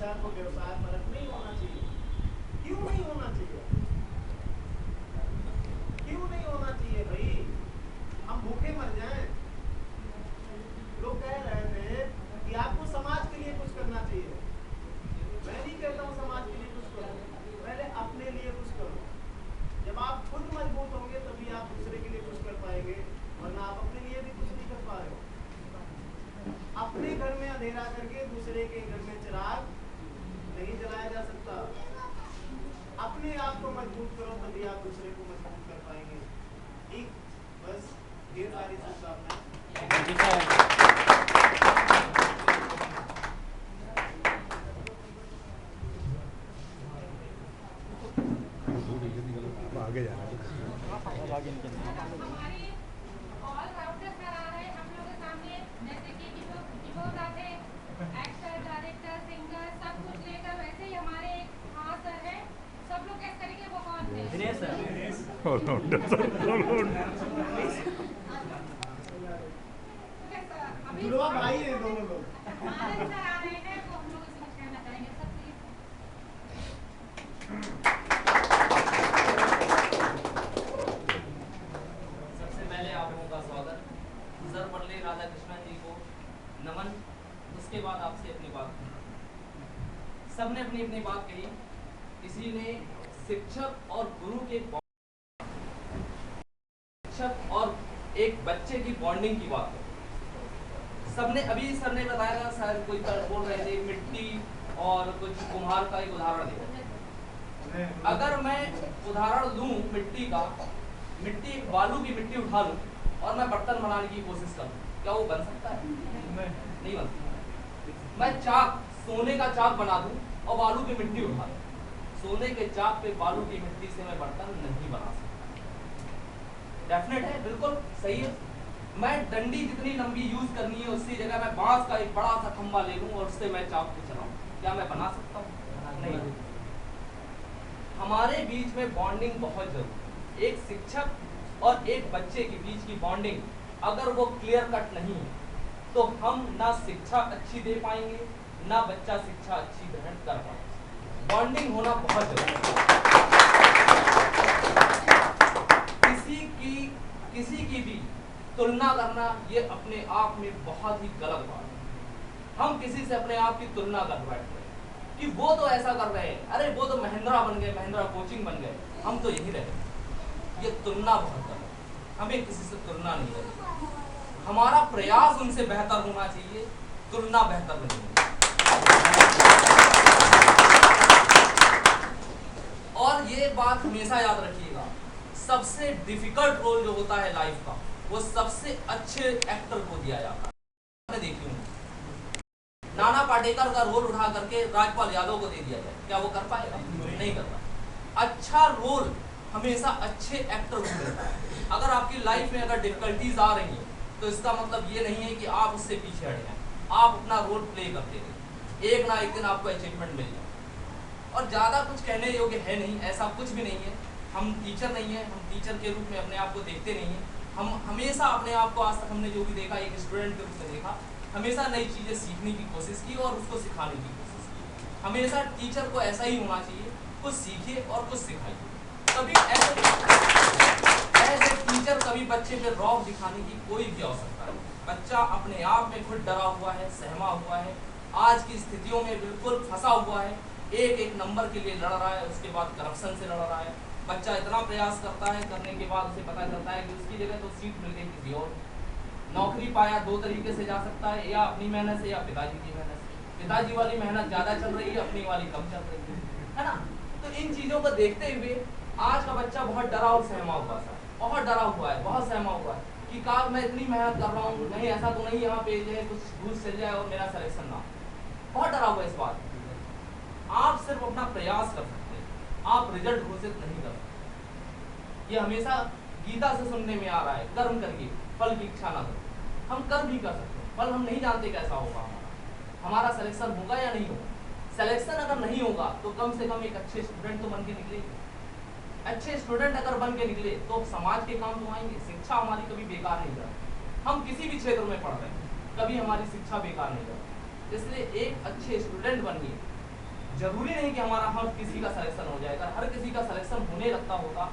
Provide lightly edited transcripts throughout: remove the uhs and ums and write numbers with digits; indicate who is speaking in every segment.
Speaker 1: शिक्षा को व्यवसाय परक नहीं होना चाहिए। क्यों नहीं होना चाहिए? क्यों नहीं होना चाहिए भाई? हम भूखे मर जाएं? लोग कह रहे थे कि आपको समाज के लिए कुछ करना चाहिए। मैं नहीं कहता हूं समाज के लिए कुछ करो, पहले अपने लिए कुछ करो। जब आप खुद मजबूत होंगे तभी आप दूसरे के लिए कुछ कर पाएंगे, वरना आप अपने लिए भी कुछ नहीं कर पा रहे हो। अपने घर में अंधेरा करके दूसरे के घर में चिराग नहीं जलाया जा सकता। अपने आप को मजबूत करो तभी आप दूसरे को मजबूत कर पाएंगे। ठीक, बस ढेर सारी शुभकामनाएं।
Speaker 2: आगे जाना है।
Speaker 3: हमारे ऑल राउंडर सर आ रहे हैं हम लोगों के सामने, जैसे कि कीबोर्ड थे, एक्टर, डायरेक्टर, सिंगर, सब कुछ लेकर। वैसे ही हमारे हाँ सर है, सब लोग कैसे करेंगे? वो कौन थे?
Speaker 2: Dinesh sir. Allrounder sir, allrounder.
Speaker 1: जुड़वा भाई हैं दोनों लोग।
Speaker 3: आनंद सर आ रहे हैं, वो हम लोगों से कुछ कहना चाहेंगे। सब प्लीज।
Speaker 4: सबसे पहले आप लोगों का स्वागत। सर पल्ले राधाकृष्णन जी को नमन। उसके बाद आपसे अपनी बात कही। सबने अपनी अपनी बात कही। किसी ने शिक्षक और गुरु के शिक्षक और एक बच्चे की बॉन्डिंग की बात कही। सबने अभी सर ने बताया था, सर कोई बोल रहे थे मिट्टी और कुछ कुम्हार का एक उदाहरण दिया। अगर मैं उदाहरण लूं मिट्टी का, मिट्टी बालू की मिट्टी उठा लूं और मैं बर्तन बनाने की कोशिश करूं, क्या वो बन सकता है? नहीं बन सकता। मैं चाक, सोने का चाक बना दूं और बालू की मिट्टी उठा दूं, सोने के चाक पे बालू की मिट्टी से मैं बर्तन नहीं बना सकता। डेफिनेट है, बिल्कुल सही है। मैं डंडी जितनी लंबी यूज करनी है उसकी जगह मैं बांस का एक बड़ा सा खंबा ले लूं और उससे मैं चाक को चलाऊं, क्या मैं बना सकता हूं? नहीं। हमारे बीच में बॉन्डिंग बहुत जरूरी है। एक शिक्षक और एक बच्चे के बीच की बॉन्डिंग अगर वो क्लियर कट नहीं है तो हम ना शिक्षा अच्छी दे पाएंगे, ना बच्चा शिक्षा अच्छी ग्रहण कर पाएगा। बॉन्डिंग होना बहुत जरूरी है। किसी की भी तुलना करना ये अपने आप में बहुत ही गलत बात है। हम किसी से अपने आप की तुलना कर बैठते हैं कि वो तो ऐसा कर रहे हैं, अरे वो तो महिंद्रा बन गए, महिंद्रा कोचिंग बन गए, हम तो यही रहे। ये तुलना बहुत गलत है। हमें किसी से तुलना नहीं करनी। हमारा प्रयास उनसे बेहतर होना चाहिए, तुलना बेहतर नहीं होनी। और ये बात हमेशा याद रखिएगा, सबसे डिफिकल्ट रोल जो होता है लाइफ का, वो सबसे अच्छे एक्टर को दिया जाता है। देखिए नाना पाटेकर का रोल उठा करके राजपाल यादव को दे दिया जाए, क्या वो कर पाएगा? नहीं कर पाएगा। अच्छा रोल हमेशा अच्छे एक्टर को मिलता है। अगर आपकी लाइफ में अगर डिफिकल्टीज आ रही हैं तो इसका मतलब ये नहीं है कि आप उससे पीछे हट जाएं। आप अपना रोल प्ले करते रहिए, एक ना एक दिन आपको अचीवमेंट मिल जाए। और ज़्यादा कुछ कहने योग्य है नहीं, ऐसा कुछ भी नहीं है। हम टीचर नहीं है, हम टीचर के रूप में अपने आप को देखते नहीं हैं। हम हमेशा अपने आप को, आज तक हमने जो भी देखा, एक स्टूडेंट के रूप में देखा, हमेशा नई चीज़ें सीखने की कोशिश की और उसको सिखाने की कोशिश की। हमेशा टीचर को ऐसा ही होना चाहिए, कुछ सीखिए और कुछ सिखाइए। कभी ऐसे टीचर कभी बच्चे पे रौब दिखाने की कोई भी आवश्यकता नहीं। बच्चा अपने आप में खुद डरा हुआ है, सहमा हुआ है, आज की स्थितियों में बिल्कुल फंसा हुआ है, एक एक नंबर के लिए लड़ रहा है, उसके बाद करप्शन से लड़ रहा है। बच्चा इतना प्रयास करता है, करने के बाद उसे पता चलता है कि उसकी जगह तो सीट मिल गई किसी और। नौकरी पाया दो तरीके से जा सकता है, या अपनी मेहनत से या पिताजी की मेहनत से। पिताजी वाली मेहनत ज़्यादा चल रही है, अपनी वाली कम चल रही है ना। तो इन चीज़ों को देखते हुए आज का बच्चा बहुत डरा और सहमा हुआ है, बहुत डरा हुआ है, बहुत सहमा हुआ है कि काश मैं इतनी मेहनत कर रहा हूँ, नहीं ऐसा तो नहीं यहाँ पे जो है कुछ घूस चल जाए और मेरा सिलेक्शन ना। बहुत डरा हुआ इस बात। आप सिर्फ अपना प्रयास कर सकते हैं, आप रिजल्ट घोषित नहीं कर सकते। ये हमेशा गीता से सुनने में आ रहा है, कर्म करिए फल की इच्छा ना करो। हम कर्म भी कर सकते हैं, फल हम नहीं जानते कैसा होगा, हमारा सिलेक्शन होगा या नहीं होगा। सिलेक्शन अगर नहीं होगा तो कम से कम एक अच्छे स्टूडेंट तो बन के निकले। अच्छे स्टूडेंट अगर बन के निकले तो समाज के काम तो आएंगे। शिक्षा हमारी कभी बेकार नहीं जाती। हम किसी भी क्षेत्र में पढ़ रहे हैं, कभी हमारी शिक्षा बेकार नहीं जाती। इसलिए एक अच्छे स्टूडेंट बनिए, जरूरी नहीं कि हमारा हर किसी का सिलेक्शन हो जाएगा। हर किसी का सिलेक्शन होने लगता होगा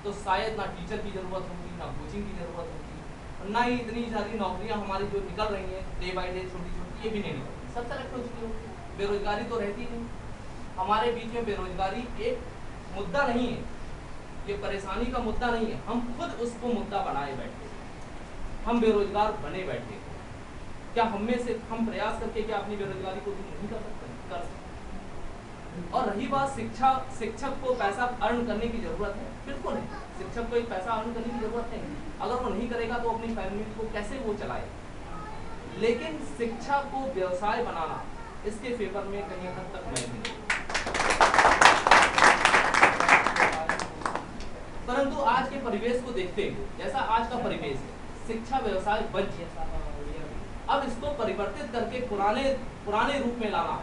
Speaker 4: तो शायद ना टीचर की ज़रूरत होगी, ना कोचिंग की ज़रूरत होगी, और ना ही इतनी सारी नौकरियां हमारी जो निकल रही हैं डे बाई डे, छोटी छोटी, ये भी नहीं निकल रही, सब सेलेक्ट हो चुकी होगी। बेरोजगारी तो रहती नहीं। हमारे बीच में बेरोजगारी एक मुद्दा नहीं है, ये परेशानी का मुद्दा नहीं है, हम खुद उसको मुद्दा बनाए बैठे, हम बेरोजगार बने बैठे। क्या हम में से हम प्रयास करके क्या अपनी बेरोजगारी को दूर नहीं कर सकते? कर सकते। और रही बात शिक्षा, शिक्षक को पैसा अर्न करने की जरूरत है, बिल्कुल है, शिक्षक को एक पैसा अर्न करने की जरूरत है। अगर वो नहीं करेगा तो अपनी फैमिली को कैसे वो चलाए? लेकिन शिक्षा को व्यवसाय बनाना, इसके फेवर में कहीं हद तक मैं नहीं। परंतु आज के परिवेश को देखते हुए, जैसा आज का परिवेश है, शिक्षा व्यवसाय बन गया, अब इसको परिवर्तित करके पुराने रूप में लाना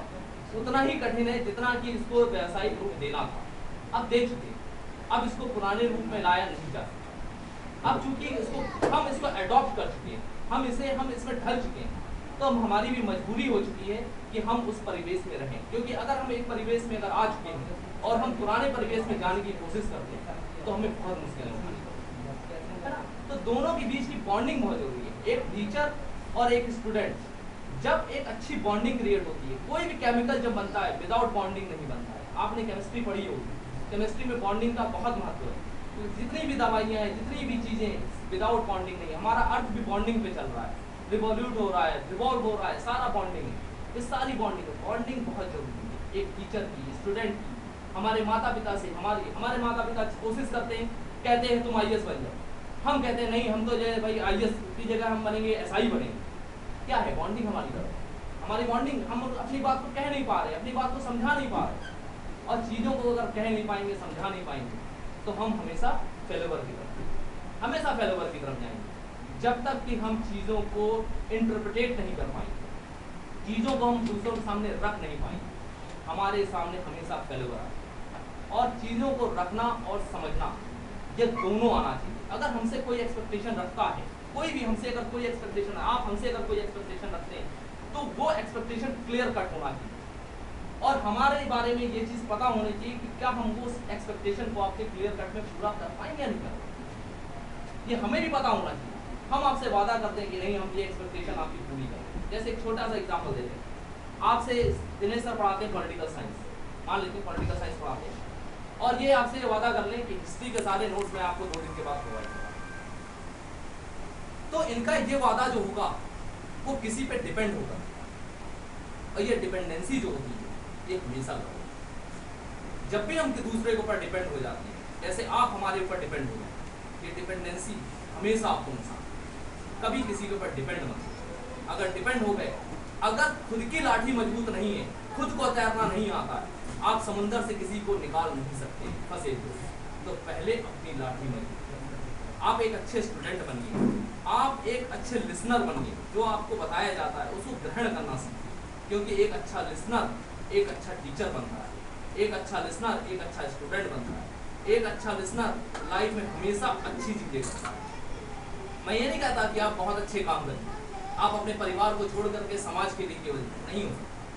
Speaker 4: उतना ही कठिन है जितना कि इसको व्यावसायिक रूप देना था। अब देख चुके, अब इसको पुराने रूप में लाया नहीं जा सकता। अब चूंकि हम इसको अडॉप्ट कर चुके हैं, हम इसमें ढल चुके हैं, तो हमारी भी मजबूरी हो चुकी है कि हम उस परिवेश में रहें। क्योंकि अगर हम एक परिवेश में अगर आ चुके हैं और हम पुराने परिवेश में जाने की कोशिश करते हैं तो हमें बहुत मुश्किल होगी, है ना? तो दोनों के बीच की बॉन्डिंग बहुत जरूरी है। एक टीचर और एक स्टूडेंट, जब एक अच्छी बॉन्डिंग क्रिएट होती है, कोई भी केमिकल जब बनता है विदाउट बॉन्डिंग नहीं बनता है। आपने केमिस्ट्री पढ़ी होगी, केमिस्ट्री में बॉन्डिंग का बहुत महत्व है। तो जितनी भी दवाइयाँ हैं, जितनी भी चीज़ें विदाउट बॉन्डिंग नहीं है। हमारा अर्थ भी बॉन्डिंग पे चल रहा है, रिवॉल्यूट हो रहा है, रिवॉल्व हो रहा है, सारा बॉन्डिंग है। ये सारी बॉन्डिंग बहुत जरूरी है, एक टीचर की, स्टूडेंट की, हमारे माता पिता से। हमारे माता पिता कोशिश करते हैं, कहते हैं तुम IAS बन जाओ, हम कहते हैं नहीं, हम तो जो है भाई IAS की जगह हम बनेंगे SI बनेंगे। क्या है बॉन्डिंग हमारी बॉन्डिंग, हम अपनी बात को कह नहीं पा रहे, अपनी बात को समझा नहीं पा रहे, और चीज़ों को अगर कह नहीं पाएंगे, समझा नहीं पाएंगे, तो हम हमेशा फेलोवर की तरफ जाएंगे। जब तक कि हम चीज़ों को इंटरप्रिटेट नहीं कर पाएंगे, चीज़ों को हम दूसरों के सामने रख नहीं पाएंगे, हमारे सामने हमेशा फेलोवर आए। और चीज़ों को रखना और समझना, ये दोनों आना चाहिए। अगर हमसे कोई एक्सपेक्टेशन रखता है, कोई भी हमसे अगर कोई एक्सपेक्टेशन, आप हमसे अगर कोई एक्सपेक्टेशन रखते हैं, तो वो एक्सपेक्टेशन क्लियर कट होना चाहिए, और हमारे बारे में ये चीज़ पता होनी चाहिए कि क्या हम वो एक्सपेक्टेशन को आपके क्लियर कट में पूरा कर पाएंगे या नहीं कर पाएंगे। ये हमें भी पता होना चाहिए। हम आपसे वादा करते हैं कि नहीं, हम ये एक्सपेक्टेशन आपकी पूरी करें। जैसे एक छोटा सा एग्जाम्पल देते हैं, आपसे दिनेश सर पढ़ाते हैं पॉलिटिकल साइंस, मान लेते हैं पॉलिटिकल साइंस पढ़ाते हैं, और ये आपसे ये वादा कर लें कि हिस्ट्री के सारे नोट्स मैं आपको 2 दिन के बाद प्रोवाइड करूँगा। तो इनका ये वादा जो होगा वो किसी पे डिपेंड होगा, और ये डिपेंडेंसी जो होती है ये हमेशा होगी। जब भी हम दूसरे के ऊपर डिपेंड हो जाते हैं, जैसे आप हमारे ऊपर डिपेंड हो गए, ये डिपेंडेंसी हमेशा आपको नुकसान, कभी किसी के ऊपर डिपेंड मत हो। अगर डिपेंड हो गए, अगर खुद की लाठी मजबूत नहीं है, खुद को तैरना नहीं आता है, आप समुंदर से किसी को निकाल नहीं सकते फंसे तो पहले अपनी लाठी मजबूत करें। आप एक अच्छे स्टूडेंट बनिए, आप एक अच्छे लिसनर बनिए, जो आपको बताया जाता है उसको ग्रहण करना सीखिए, क्योंकि एक अच्छा लिसनर एक अच्छा टीचर बनता है, एक अच्छा लिसनर एक अच्छा स्टूडेंट बनता है, एक अच्छा लिसनर लाइफ में हमेशा अच्छी चीज़ें करता है। मैं ये नहीं कहता कि आप बहुत अच्छे काम करें, आप अपने परिवार को छोड़ करके समाज के लिए केवल नहीं हो,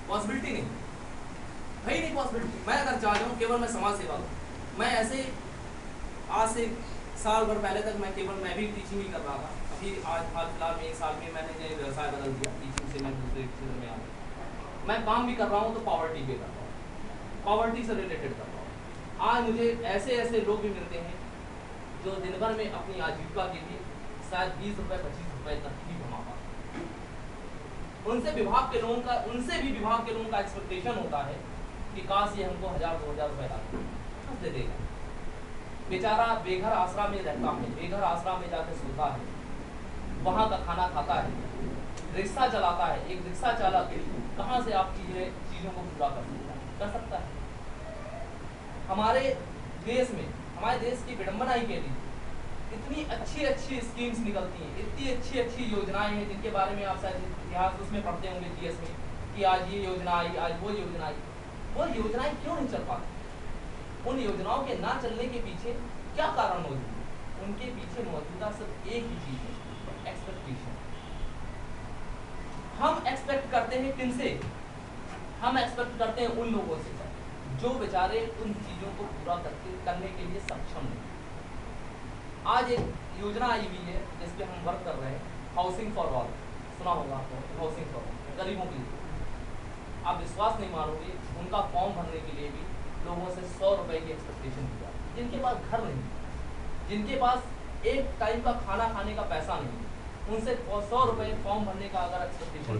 Speaker 4: पॉसिबिलिटी नहीं है ही नहीं पॉसिबिलिटी। मैं अगर चाह जाऊँ केवल मैं समाज सेवा करूँ, मैं ऐसे आज से साल भर पहले तक मैं भी टीचिंग ही कर रहा था। अभी आज हाल फिलहाल में 1 साल में मैंने व्यवसाय बदल दिया, टीचिंग से मैं दूसरे क्षेत्र में आ गया। मैं काम भी कर रहा हूँ तो पॉवर्टी पे कर रहा हूँ, पॉवर्टी से रिलेटेड कर रहा हूँ। आज मुझे ऐसे लोग भी मिलते हैं जो दिन भर में अपनी आजीविका के लिए शायद 20 रुपये 25 रुपये तक ही कमा पाते। उनसे भी विभाग के लोगों का एक्सपेक्टेशन होता है कि काश ये हमको 1000-2000 रुपये लाख दे देगा। बेचारा बेघर आसरा में रहता है, बेघर आसरा में जाकर सोता है, वहाँ का खाना खाता है, रिक्शा चलाता है। एक रिक्शा चालक कहाँ से आप चीज़ों को पूरा कर सकता है? हमारे देश की विडंबना ही कह लीजिए, इतनी अच्छी स्कीम्स निकलती हैं, इतनी अच्छी योजनाएं हैं जिनके बारे में आप शायद इतिहास उसमें पढ़ते होंगे GS में कि आज ये योजना आई, आज वो योजना आई। वो योजनाएं क्यों नहीं चल पाती? उन योजनाओं के ना चलने के पीछे क्या कारण मौजूद है? उनके पीछे मौजूदा सिर्फ एक ही चीज़ है, एक्सपेक्टेशन। हम एक्सपेक्ट करते हैं किनसे? हम एक्सपेक्ट करते हैं उन लोगों से जो बेचारे उन चीज़ों को पूरा करने के लिए सक्षम नहीं। आज एक योजना आई हुई है जिस पे हम वर्क कर रहे हैं, हाउसिंग फॉर ऑल, सुना होगा आपको, हाउसिंग फॉर ऑल, गरीबों के लिए। आप विश्वास नहीं मानोगे, उनका फॉर्म भरने के लिए भी लोगों से 100 रुपए की एक्सपेक्टेशन की जाती है। जिनके पास घर नहीं, जिनके पास एक टाइम का खाना खाने का पैसा नहीं, उनसे 100 रुपए फॉर्म भरने का अगर एक्सपेक्टेशन